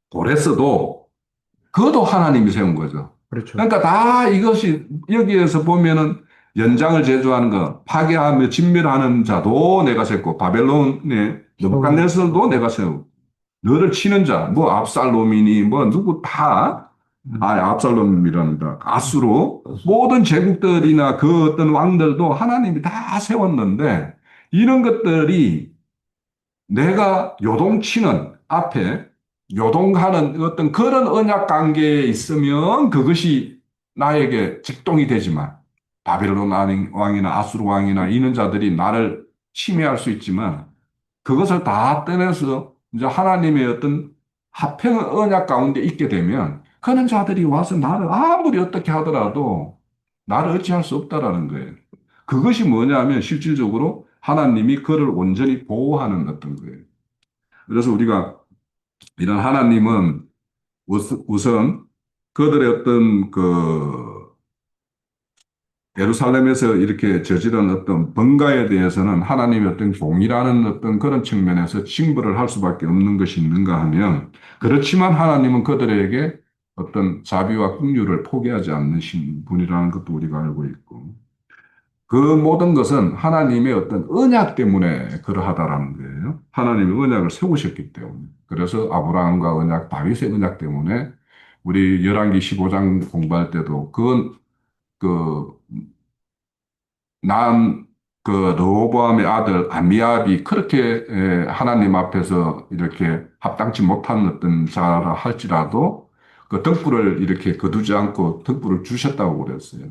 고레스도 그것도 하나님이 세운 거죠. 그렇죠. 그러니까 다 이것이 여기에서 보면은 연장을 제조하는 거, 파괴하며 진멸하는 자도 내가 세웠고, 바벨론의 느부갓네살도 내가 세우고, 너를 치는 자, 뭐 압살롬이니, 뭐 누구 다, 압살롬이란다. 아수로, 모든 제국들이나 그 어떤 왕들도 하나님이 다 세웠는데, 이런 것들이 내가 요동치는 앞에 요동하는 어떤 그런 언약 관계에 있으면 그것이 나에게 직동이 되지만 바벨론 왕이나 아수르 왕이나 이런 자들이 나를 침해할 수 있지만 그것을 다 떼내서 이제 하나님의 어떤 화평 언약 가운데 있게 되면 그런 자들이 와서 나를 아무리 어떻게 하더라도 나를 어찌할 수 없다라는 거예요. 그것이 뭐냐면 실질적으로 하나님이 그를 온전히 보호하는 어떤 거예요. 그래서 우리가 이런 하나님은 우선 그들의 어떤 그 예루살렘에서 이렇게 저지른 어떤 번가에 대해서는 하나님의 어떤 공의라는 어떤 그런 측면에서 징벌을 할 수밖에 없는 것이 있는가 하면 그렇지만 하나님은 그들에게 어떤 자비와 긍휼을 포기하지 않으신 분이라는 것도 우리가 알고 있고 그 모든 것은 하나님의 어떤 언약 때문에 그러하다라는 거예요. 하나님이 언약을 세우셨기 때문에. 그래서 아브라함과 언약, 다윗의 언약 때문에 우리 열왕기 15장 공부할 때도 그건 그 남, 그 르호보암의 아들 아미압이 그렇게 하나님 앞에서 이렇게 합당치 못한 어떤 자라 할지라도 그 등불을 이렇게 거두지 않고 등불을 주셨다고 그랬어요.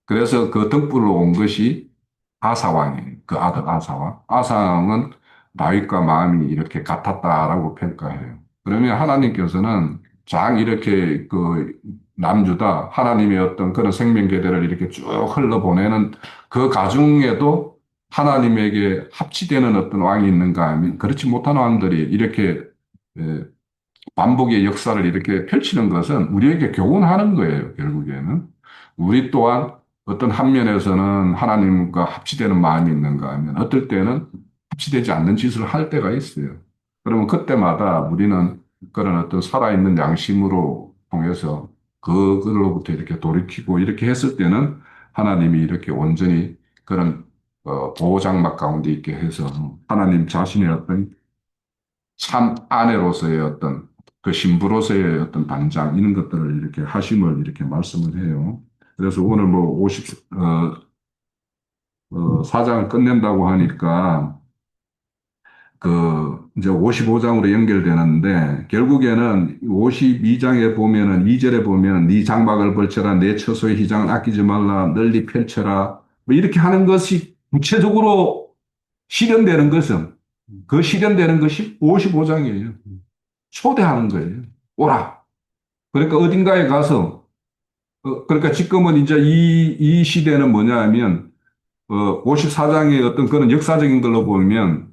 그래서 그 등불로 온 것이 아사 왕이에요. 그 아들 아사 왕. 아사 왕은 다윗과 마음이 이렇게 같았다라고 평가해요. 그러면 하나님께서는 장 이렇게 그 남주다 하나님의 어떤 그런 생명 계대를 이렇게 쭉 흘러보내는 그 가중에도 하나님에게 합치되는 어떤 왕이 있는가 하면 그렇지 못한 왕들이 이렇게 에, 반복의 역사를 이렇게 펼치는 것은 우리에게 교훈하는 거예요, 결국에는. 우리 또한 어떤 한 면에서는 하나님과 합치되는 마음이 있는가 하면 어떨 때는 합치되지 않는 짓을 할 때가 있어요. 그러면 그때마다 우리는 그런 어떤 살아있는 양심으로 통해서 그걸로부터 이렇게 돌이키고 이렇게 했을 때는 하나님이 이렇게 온전히 그런 보호장막 가운데 있게 해서 하나님 자신의 어떤 참 아내로서의 어떤 그 신부로서의 어떤 단장 이런 것들을 이렇게 하심을 이렇게 말씀을 해요. 그래서 오늘 뭐 4장을 끝낸다고 하니까 그 이제 55장으로 연결되는데 결국에는 52장에 보면은 2절에 보면 네 장막을 벌쳐라 내 처소의 휘장을 아끼지 말라 널리 펼쳐라 뭐 이렇게 하는 것이 구체적으로 실현되는 것은 그 실현되는 것이 55장이에요. 초대하는 거예요. 오라. 그러니까 어딘가에 가서, 그러니까 지금은 이제 이 시대는 뭐냐 하면, 54장의 어떤 그런 역사적인 걸로 보면,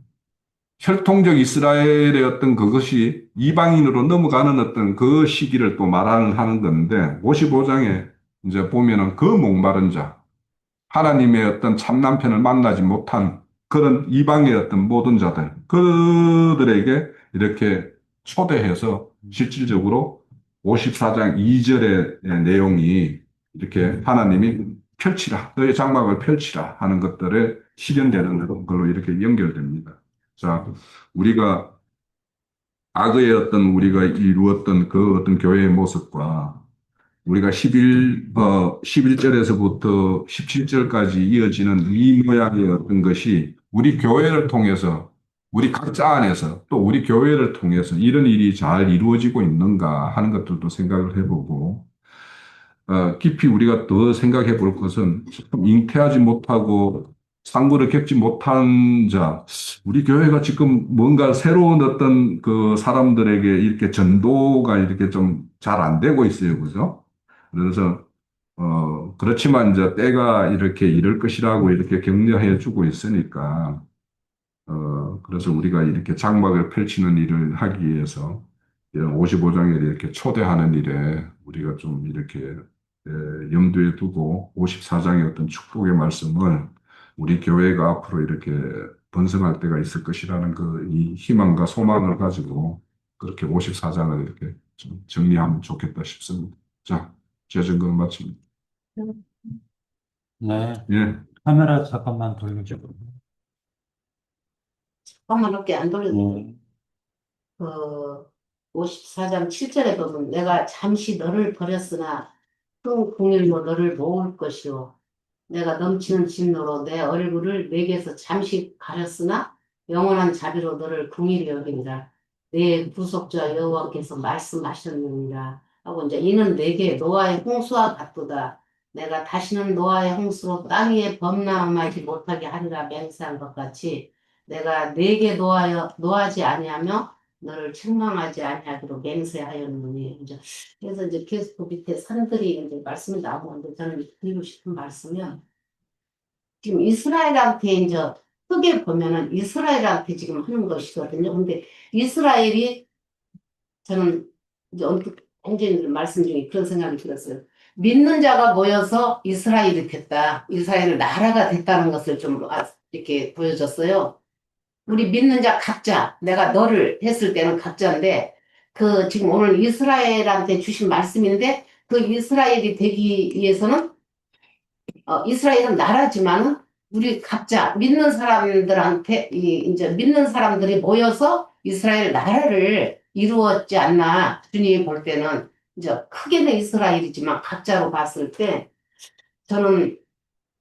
혈통적 이스라엘의 어떤 그것이 이방인으로 넘어가는 어떤 그 시기를 또 말하는 건데, 55장에 이제 보면은 그 목마른 자, 하나님의 어떤 참남편을 만나지 못한 그런 이방의 어떤 모든 자들, 그들에게 이렇게 초대해서 실질적으로 54장 2절의 내용이 이렇게 하나님이 펼치라, 너의 장막을 펼치라 하는 것들에 실현되는 걸로 이렇게 연결됩니다. 자, 우리가 과거의 어떤 우리가 이루었던 그 어떤 교회의 모습과 우리가 11절에서부터 17절까지 이어지는 이 모양의 어떤 것이 우리 교회를 통해서, 우리 각자 안에서 또 우리 교회를 통해서 이런 일이 잘 이루어지고 있는가 하는 것들도 생각을 해보고, 깊이 우리가 더 생각해 볼 것은 잉태하지 못하고 상고를 겪지 못한 자, 우리 교회가 지금 뭔가 새로운 어떤 그 사람들에게 이렇게 전도가 이렇게 좀 잘 안 되고 있어요. 그죠? 그래서, 그렇지만 이제 때가 이렇게 이럴 것이라고 이렇게 격려해 주고 있으니까, 그래서 우리가 이렇게 장막을 펼치는 일을 하기 위해서 이런 55장에 이렇게 초대하는 일에 우리가 좀 이렇게 염두에 두고 54장의 어떤 축복의 말씀을 우리 교회가 앞으로 이렇게 번성할 때가 있을 것이라는 그 이 희망과 소망을 가지고 그렇게 54장을 이렇게 좀 정리하면 좋겠다 싶습니다. 자, 제 증거는 마칩니다. 네. 예. 카메라 잠깐만 돌려줘. 조금만밖에 안 돌려도 네. 그 54장 7절에 보면 내가 잠시 너를 버렸으나 큰 공일로 너를 모을 것이요 내가 넘치는 진노로 내 얼굴을 내게서 잠시 가렸으나 영원한 자비로 너를 긍휼히 여기니라 내 구속자 여호와께서 말씀하셨느니라 하고 이제 이는 내게 노아의 홍수와 같도다 내가 다시는 노아의 홍수로 땅 위에 범람하지 못하게 하리라 맹세한 것 같이 내가 내게 노하지 아니하며 너를 책망하지 아니하기로 맹세하였느니 이제 그래서 이제 계속 그 밑에 산들이 이제 말씀이 나오는데 저는 드리고 싶은 말씀은 지금 이스라엘한테 이제 크게 보면은 이스라엘한테 지금 하는 것이거든요. 근데 이스라엘이 저는 이제 언뜻 행전들 말씀 중에 그런 생각이 들었어요. 믿는 자가 모여서 이스라엘이 됐다. 이스라엘 나라가 됐다는 것을 좀 이렇게 보여줬어요. 우리 믿는 자 각자, 내가 너를 했을 때는 각자인데, 그 지금 오늘 이스라엘한테 주신 말씀인데, 그 이스라엘이 되기 위해서는, 이스라엘은 나라지만은, 우리 각자 믿는 사람들한테, 이제 믿는 사람들이 모여서 이스라엘 나라를 이루었지 않나, 주님이 볼 때는, 이제 크게는 이스라엘이지만 각자로 봤을 때, 저는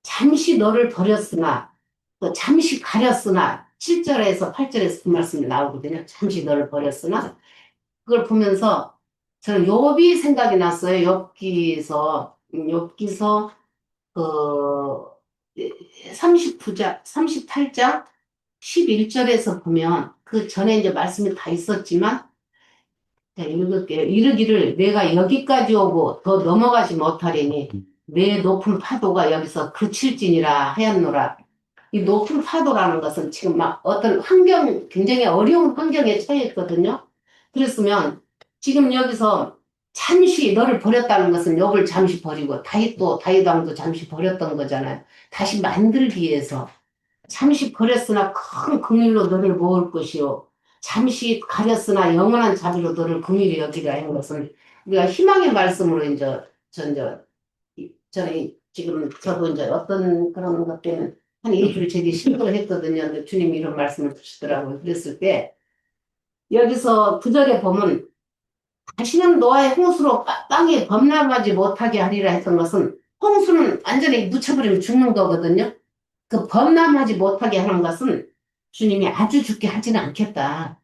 잠시 너를 버렸으나, 또 잠시 가렸으나 7절에서 8절에서 그 말씀이 나오거든요. 잠시 너를 버렸으나 그걸 보면서 저는 욥이 생각이 났어요. 욥기서 그 39장, 38장 11절에서 보면 그 전에 이제 말씀이 다 있었지만 자, 읽을게요. 이르기를 내가 여기까지 오고 더 넘어가지 못하리니 내 높은 파도가 여기서 그칠지니라 하였노라. 이 높은 파도라는 것은 지금 막 어떤 굉장히 어려운 환경에 처해 있거든요. 그랬으면 지금 여기서 잠시 너를 버렸다는 것은 욥을 잠시 버리고 다윗 왕도 잠시 버렸던 거잖아요. 다시 만들기 위해서 잠시 버렸으나 큰 긍휼로 너를 모을 것이요 잠시 가렸으나 영원한 자비로 너를 긍휼히 여기라 하는 것은 우리가 희망의 말씀으로 이제 저는 지금 저도 이제 어떤 그런 것 때문에 한 2주를 되게 신고를 했거든요. 근데 주님이 이런 말씀을 주시더라고요. 그랬을 때 여기서 9절에 보면 다시는 노아의 홍수로 땅에 범람하지 못하게 하리라 했던 것은 홍수는 완전히 묻혀버리면 죽는 거거든요. 그 범람하지 못하게 하는 것은 주님이 아주 죽게 하지는 않겠다.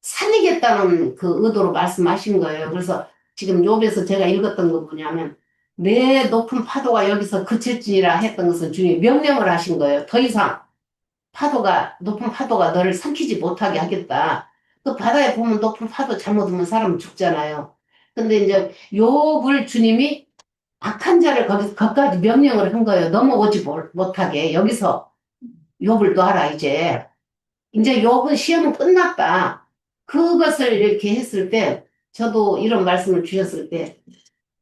살리겠다는 그 의도로 말씀하신 거예요. 그래서 지금 욥에서 제가 읽었던 거 뭐냐면 내 높은 파도가 여기서 그칠지니라 했던 것은 주님이 명령을 하신 거예요. 더 이상 높은 파도가 너를 삼키지 못하게 하겠다. 그 바다에 보면 높은 파도 잘못 오면 사람은 죽잖아요. 근데 이제 욥을 주님이 악한 자를 거기까지 명령을 한 거예요. 넘어오지 못하게. 여기서 욥을 놔라, 이제. 이제 욥은 시험은 끝났다. 그것을 이렇게 했을 때, 저도 이런 말씀을 주셨을 때,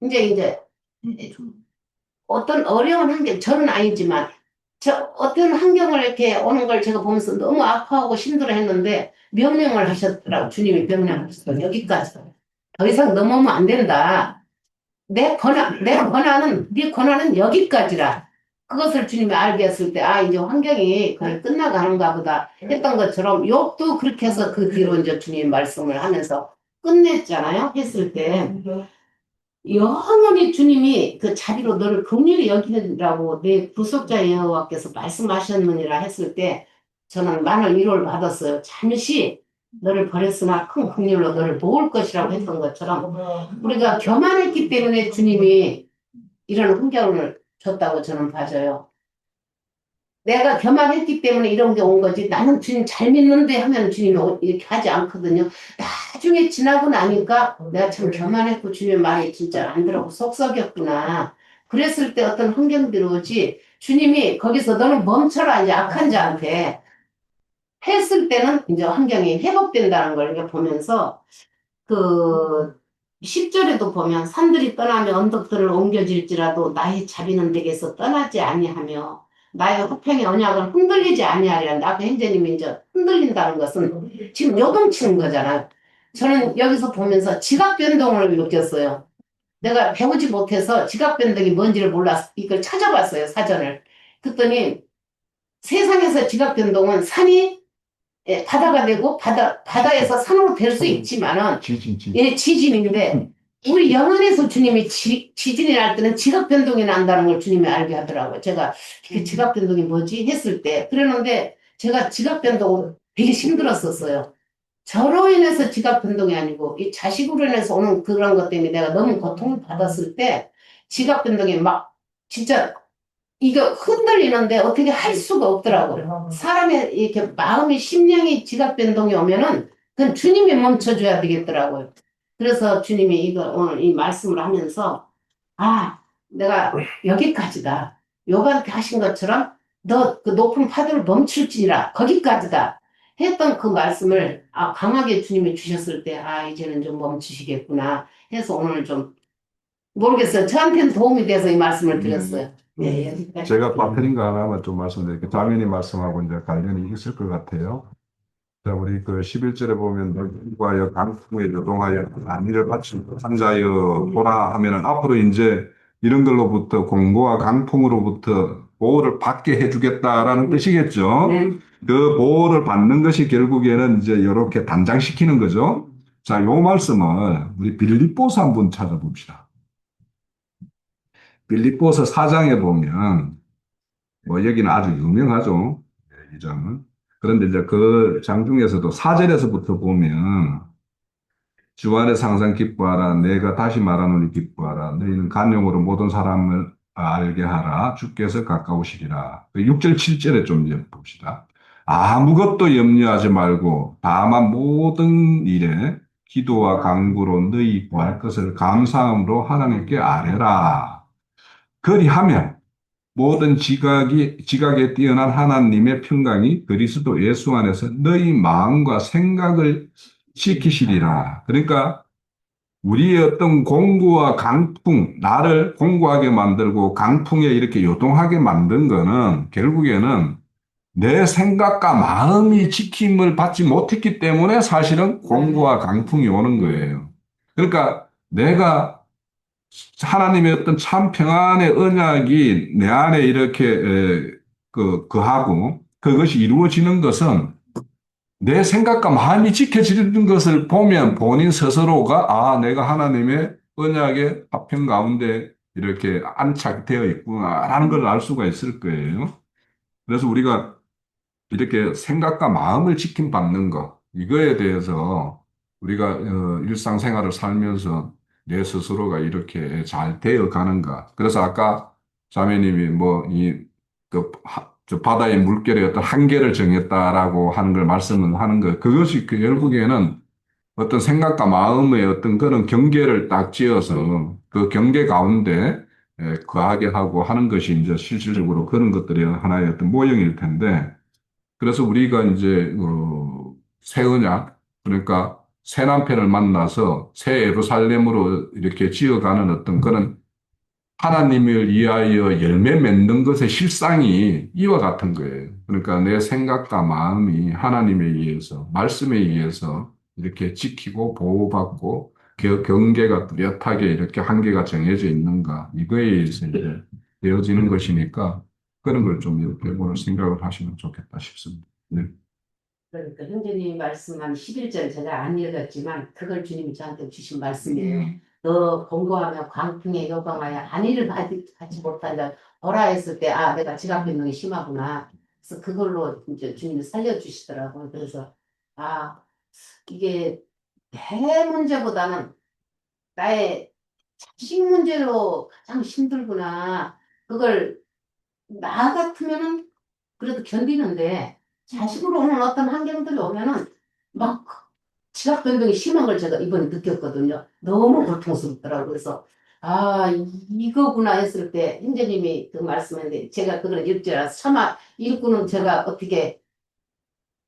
이제, 어떤 어려운 환경, 저는 아니지만, 어떤 환경을 이렇게 오는 걸 제가 보면서 너무 아파하고 힘들어 했는데, 명령을 하셨더라고. 주님이 명령하셨어요. 여기까지. 더 이상 넘어오면 안 된다. 네 권한은 여기까지라. 그것을 주님이 알게 했을 때, 이제 환경이 거의 끝나가는가 보다 했던 것처럼, 욥도 그렇게 해서 그 뒤로 이제 주님 말씀을 하면서 끝냈잖아요. 했을 때, 영원히 주님이 그 자비로 너를 긍휼히 여기라고 내 구속자 여호와께서 말씀하셨느니라 했을 때, 저는 많은 위로를 받았어요. 잠시 너를 버렸으나 큰 긍휼로 너를 모을 것이라고 했던 것처럼, 우리가 교만했기 때문에 주님이 이런 환경을 줬다고 저는 봐져요. 내가 교만했기 때문에 이런 게 온 거지. 나는 주님 잘 믿는데 하면 주님이 이렇게 하지 않거든요. 나중에 지나고 나니까 내가 참 교만했고 주님 말이 진짜 안 들어고 속썩였구나. 그랬을 때 어떤 환경들이 오지. 주님이 거기서 너는 멈춰라, 이제 악한 자한테 했을 때는 이제 환경이 회복된다는 걸 이렇게 보면서 그 10절에도 보면 산들이 떠나며 언덕들을 옮겨질지라도 나의 자비는 내게서 떠나지 아니하며 나의 화평의 언약은 흔들리지 아니하리라. 아까 행제님이 이제 흔들린다는 것은 지금 요동치는 거잖아요. 저는 여기서 보면서 지각 변동을 느꼈어요. 내가 배우지 못해서 지각 변동이 뭔지를 몰라서 이걸 찾아봤어요, 사전을. 그랬더니 세상에서 지각 변동은 산이 바다가 되고 바다에서 산으로 될 수 있지만은 지진. 예, 지진인데 우리 영안에서 주님이 지진이 날 때는 지각 변동이 난다는 걸 주님이 알게 하더라고요. 제가 이게 지각 변동이 뭐지 했을 때 그러는데 제가 지각 변동을 되게 힘들었었어요. 저로 인해서 지각 변동이 아니고 이 자식으로 인해서 오는 그런 것 때문에 내가 너무 고통을 받았을 때 지각 변동이 막 진짜 이거 흔들리는데 어떻게 할 수가 없더라고요. 사람의 이렇게 마음이 심령이 지각 변동이 오면은 그건 주님이 멈춰줘야 되겠더라고요. 그래서 주님이 이거 오늘 이 말씀을 하면서 아 내가 여기까지다. 요한테 하신 것처럼 너 그 높은 파도를 멈출지니라 거기까지다. 했던 그 말씀을 강하게 주님이 주셨을 때 이제는 좀 멈추시겠구나 해서 오늘 좀 모르겠어요. 저한테는 도움이 돼서 이 말씀을 드렸어요. 예, 여기까지. 제가 빠뜨린 거 하나만 좀 말씀드릴게요. 자매님 말씀하고 이제 관련이 있을 것 같아요. 자, 우리 그 11절에 보면 너희와여 강풍에 요동하여 안위를 바치고 산자여 보라 하면은 앞으로 이제 이런 걸로부터 공고와 강풍으로부터 보호를 받게 해주겠다라는 뜻이겠죠. 네. 그 보호를 받는 것이 결국에는 이제 이렇게 단장시키는 거죠. 자, 요 말씀을 우리 빌립보서 한번 찾아봅시다. 빌립보서 4장에 보면 뭐 여기는 아주 유명하죠. 이 장은. 그런데 이제 그 장 중에서도 4절에서부터 보면 주 안에서 항상 기뻐하라. 내가 다시 말하노니 기뻐하라. 너희는 간용으로 모든 사람을 알게 하라. 주께서 가까우시리라. 6절, 7절에 좀 이제 봅시다. 아무것도 염려하지 말고 다만 모든 일에 기도와 간구로 너희 구할 것을 감사함으로 하나님께 아뢰라. 그리하면 모든 지각에 뛰어난 하나님의 평강이 그리스도 예수 안에서 너희 마음과 생각을 지키시리라. 그러니까 우리의 어떤 공고와 강풍, 나를 공고하게 만들고 강풍에 이렇게 요동하게 만든 거는 결국에는 내 생각과 마음이 지킴을 받지 못했기 때문에 사실은 공고와 강풍이 오는 거예요. 그러니까 내가 하나님의 어떤 참 평안의 언약이 내 안에 이렇게 거하고 그것이 이루어지는 것은 내 생각과 마음이 지켜지는 것을 보면 본인 스스로가 내가 하나님의 언약의 화평 가운데 이렇게 안착되어 있구나라는 걸 알 수가 있을 거예요. 그래서 우리가 이렇게 생각과 마음을 지킴받는 것, 이거에 대해서 우리가 일상생활을 살면서 내 스스로가 이렇게 잘 되어 가는가. 그래서 아까 자매님이 저 바다의 물결의 어떤 한계를 정했다라고 하는 걸 말씀을 하는 거, 그것이 결국에는 어떤 생각과 마음의 어떤 그런 경계를 딱 지어서 그 경계 가운데 거하게 하고 하는 것이 이제 실질적으로 그런 것들이 하나의 어떤 모형일 텐데, 그래서 우리가 이제 새 언약, 그러니까 새 남편을 만나서 새 예루살렘으로 이렇게 지어가는 어떤 그런 하나님을 위하여 열매 맺는 것의 실상이 이와 같은 거예요. 그러니까 내 생각과 마음이 하나님에 의해서, 말씀에 의해서 이렇게 지키고 보호받고 경계가 뚜렷하게 이렇게 한계가 정해져 있는가, 이거에 의해서 이제 되어지는 것이니까 그런 걸 좀 이렇게 오늘 생각을 하시면 좋겠다 싶습니다. 네. 그러니까 형제님이 말씀한 11절 제가 안 읽었지만 그걸 주님이 저한테 주신 말씀이에요. 너 공고하며 광풍에 요방하여 안위를 받지 못한다. 보라 했을 때 내가 지각 변동이 심하구나. 그래서 그걸로 이제 주님이 살려주시더라고요. 그래서 이게 내 문제보다는 나의 자식 문제로 가장 힘들구나. 그걸 나 같으면은 그래도 견디는데 자식으로 오는 어떤 환경들이 오면은 막 지각 변동이 심한 걸 제가 이번에 느꼈거든요. 너무 고통스럽더라고요. 그래서 이거구나 했을 때 형제님이 그 말씀했는데 제가 그걸 읽지 않아서 차마 읽고는 제가 어떻게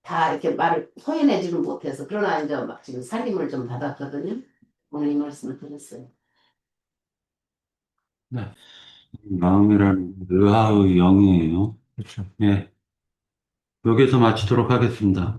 다 이렇게 말을 표현하지는 못해서 그러나 이제 막 지금 살림을 좀 받았거든요. 오늘 이 말씀을 드렸어요. 네. 마음이란 의하의 영이에요. 그렇죠. 예. 여기서 마치도록 하겠습니다.